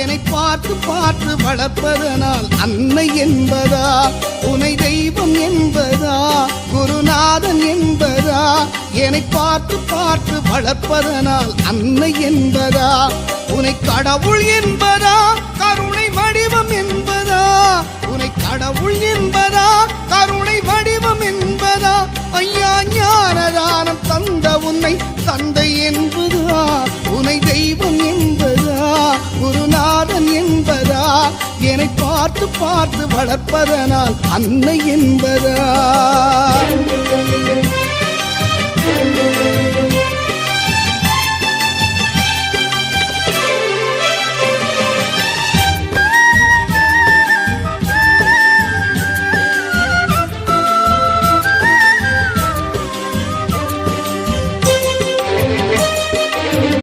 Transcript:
என்னை பார்த்து பார்த்து வளர்ப்பதனால் அன்னை என்பதா, உனை தெய்வம் என்பதா, குருநாதன் என்பதா, என்னை பார்த்து பார்த்து வளர்ப்பதனால் அன்னை என்பதா, உனை கடவுள் என்பதா, கருணை வடிவம் என்பதா, உனை கடவுள் என்பதா, கருணை வடிவம் என்பதா, ஐயா ஞானதானம் தந்த உன்னை தந்தை என்பதா, உனை தெய்வம் என்பதா, குருநாதன் என்பதா, என்னை பார்த்து பார்த்து வளர்ப்பதனால் அன்னை என்பதா.